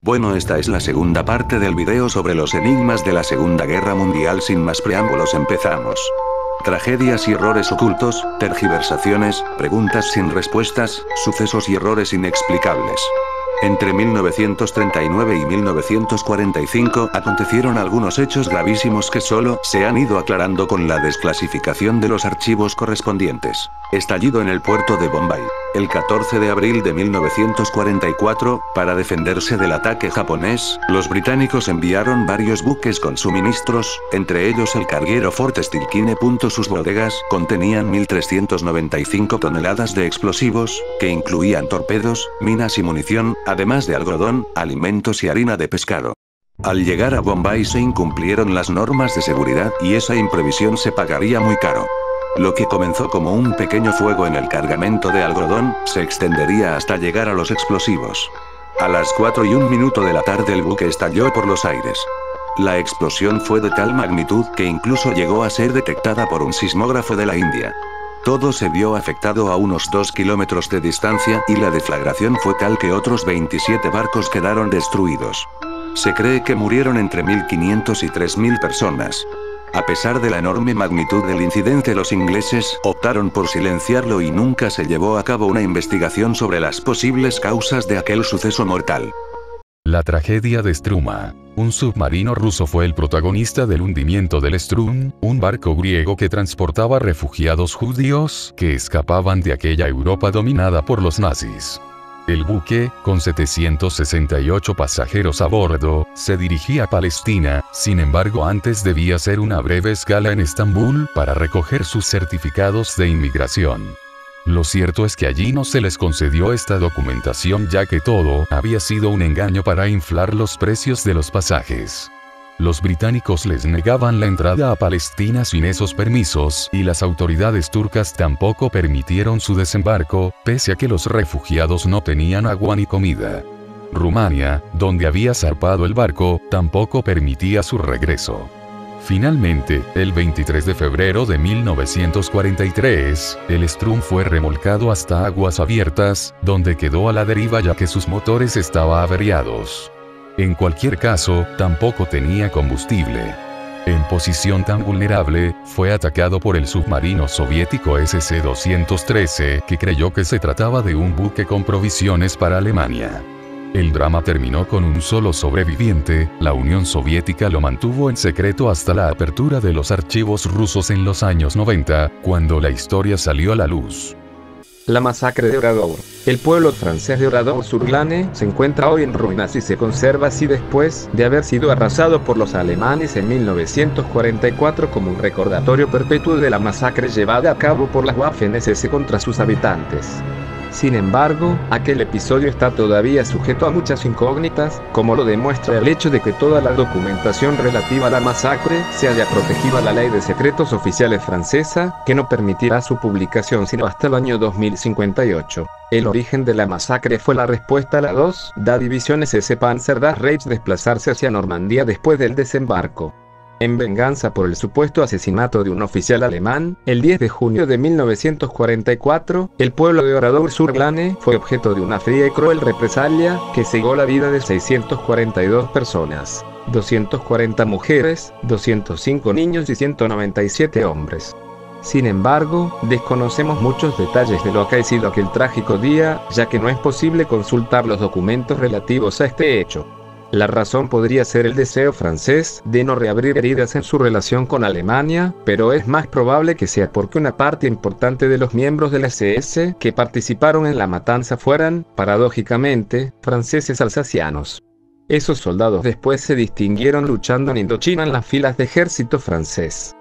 Bueno, esta es la segunda parte del video sobre los enigmas de la Segunda Guerra Mundial. Sin más preámbulos, empezamos. Tragedias y errores ocultos, tergiversaciones, preguntas sin respuestas, sucesos y errores inexplicables. Entre 1939 y 1945 acontecieron algunos hechos gravísimos que solo se han ido aclarando con la desclasificación de los archivos correspondientes. Estallido en el puerto de Bombay. El 14 de abril de 1944, para defenderse del ataque japonés, los británicos enviaron varios buques con suministros, entre ellos el carguero Fort Stilkine. Sus bodegas contenían 1.395 toneladas de explosivos, que incluían torpedos, minas y munición, además de algodón, alimentos y harina de pescado. Al llegar a Bombay se incumplieron las normas de seguridad y esa imprevisión se pagaría muy caro. Lo que comenzó como un pequeño fuego en el cargamento de algodón, se extendería hasta llegar a los explosivos. A las 4:01 de la tarde el buque estalló por los aires. La explosión fue de tal magnitud que incluso llegó a ser detectada por un sismógrafo de la India. Todo se vio afectado a unos 2 kilómetros de distancia y la deflagración fue tal que otros 27 barcos quedaron destruidos. Se cree que murieron entre 1.500 y 3.000 personas. A pesar de la enorme magnitud del incidente, los ingleses optaron por silenciarlo y nunca se llevó a cabo una investigación sobre las posibles causas de aquel suceso mortal. La tragedia de Struma. Un submarino ruso fue el protagonista del hundimiento del Strun, un barco griego que transportaba refugiados judíos que escapaban de aquella Europa dominada por los nazis. El buque, con 768 pasajeros a bordo, se dirigía a Palestina. Sin embargo, antes debía hacer una breve escala en Estambul para recoger sus certificados de inmigración. Lo cierto es que allí no se les concedió esta documentación, ya que todo había sido un engaño para inflar los precios de los pasajes. Los británicos les negaban la entrada a Palestina sin esos permisos, y las autoridades turcas tampoco permitieron su desembarco, pese a que los refugiados no tenían agua ni comida. Rumania, donde había zarpado el barco, tampoco permitía su regreso. Finalmente, el 23 de febrero de 1943, el Strun fue remolcado hasta aguas abiertas, donde quedó a la deriva ya que sus motores estaban averiados. En cualquier caso, tampoco tenía combustible. En posición tan vulnerable, fue atacado por el submarino soviético SC-213, que creyó que se trataba de un buque con provisiones para Alemania. El drama terminó con un solo sobreviviente. La Unión Soviética lo mantuvo en secreto hasta la apertura de los archivos rusos en los años 90, cuando la historia salió a la luz. La masacre de Oradour. El pueblo francés de Oradour-sur-Glane se encuentra hoy en ruinas y se conserva así después de haber sido arrasado por los alemanes en 1944 como un recordatorio perpetuo de la masacre llevada a cabo por las Waffen-SS contra sus habitantes. Sin embargo, aquel episodio está todavía sujeto a muchas incógnitas, como lo demuestra el hecho de que toda la documentación relativa a la masacre se haya protegido a la Ley de Secretos Oficiales francesa, que no permitirá su publicación sino hasta el año 2058. El origen de la masacre fue la respuesta a la 2da División SS Panzer das Reich desplazarse hacia Normandía después del desembarco. En venganza por el supuesto asesinato de un oficial alemán, el 10 de junio de 1944, el pueblo de Oradour-sur-Glane fue objeto de una fría y cruel represalia que cegó la vida de 642 personas, 240 mujeres, 205 niños y 197 hombres. Sin embargo, desconocemos muchos detalles de lo acaecido aquel trágico día, ya que no es posible consultar los documentos relativos a este hecho. La razón podría ser el deseo francés de no reabrir heridas en su relación con Alemania, pero es más probable que sea porque una parte importante de los miembros del SS que participaron en la matanza fueran, paradójicamente, franceses alsacianos. Esos soldados después se distinguieron luchando en Indochina en las filas de ejército francés.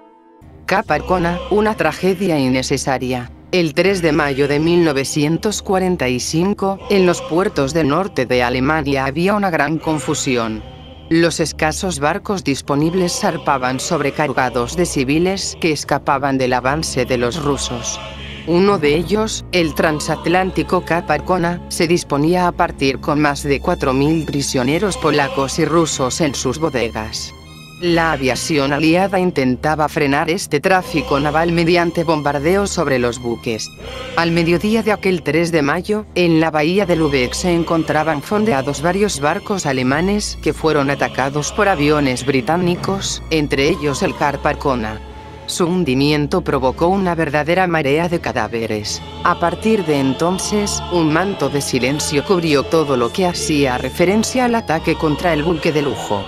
Cap Arcona, una tragedia innecesaria. El 3 de mayo de 1945, en los puertos del norte de Alemania había una gran confusión. Los escasos barcos disponibles zarpaban sobrecargados de civiles que escapaban del avance de los rusos. Uno de ellos, el transatlántico Cap Arcona, se disponía a partir con más de 4.000 prisioneros polacos y rusos en sus bodegas. La aviación aliada intentaba frenar este tráfico naval mediante bombardeos sobre los buques. Al mediodía de aquel 3 de mayo, en la bahía de Lübeck se encontraban fondeados varios barcos alemanes que fueron atacados por aviones británicos, entre ellos el Carpacona. Su hundimiento provocó una verdadera marea de cadáveres. A partir de entonces, un manto de silencio cubrió todo lo que hacía referencia al ataque contra el buque de lujo.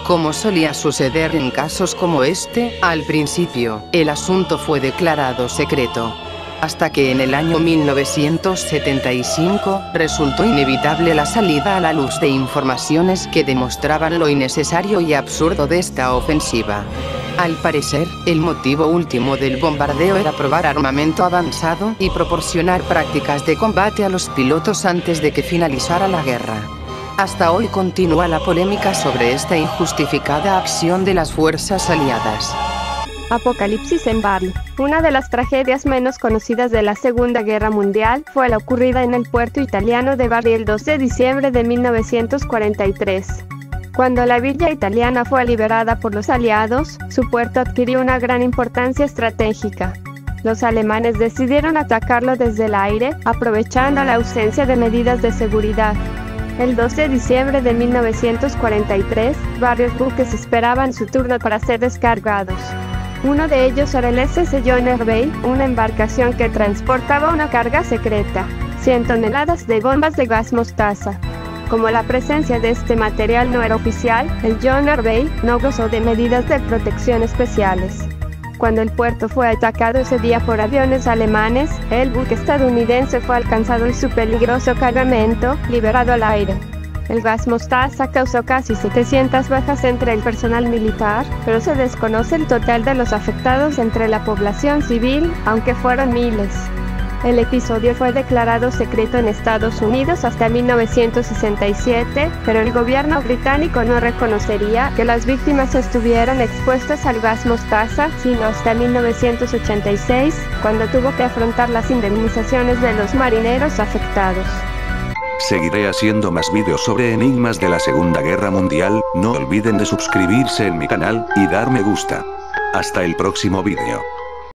Como solía suceder en casos como este, al principio, el asunto fue declarado secreto. Hasta que en el año 1975, resultó inevitable la salida a la luz de informaciones que demostraban lo innecesario y absurdo de esta ofensiva. Al parecer, el motivo último del bombardeo era probar armamento avanzado y proporcionar prácticas de combate a los pilotos antes de que finalizara la guerra. Hasta hoy continúa la polémica sobre esta injustificada acción de las fuerzas aliadas. Apocalipsis en Bari. Una de las tragedias menos conocidas de la Segunda Guerra Mundial fue la ocurrida en el puerto italiano de Bari el 2 de diciembre de 1943. Cuando la villa italiana fue liberada por los aliados, su puerto adquirió una gran importancia estratégica. Los alemanes decidieron atacarlo desde el aire, aprovechando la ausencia de medidas de seguridad. El 2 de diciembre de 1943, varios buques esperaban su turno para ser descargados. Uno de ellos era el SS John Erbey, una embarcación que transportaba una carga secreta, 100 toneladas de bombas de gas mostaza. Como la presencia de este material no era oficial, el John Erbey no gozó de medidas de protección especiales. Cuando el puerto fue atacado ese día por aviones alemanes, el buque estadounidense fue alcanzado y su peligroso cargamento liberado al aire. El gas mostaza causó casi 700 bajas entre el personal militar, pero se desconoce el total de los afectados entre la población civil, aunque fueron miles. El episodio fue declarado secreto en Estados Unidos hasta 1967, pero el gobierno británico no reconocería que las víctimas estuvieran expuestas al gas mostaza, sino hasta 1986, cuando tuvo que afrontar las indemnizaciones de los marineros afectados. Seguiré haciendo más vídeos sobre enigmas de la Segunda Guerra Mundial, no olviden de suscribirse en mi canal, y dar me gusta. Hasta el próximo vídeo.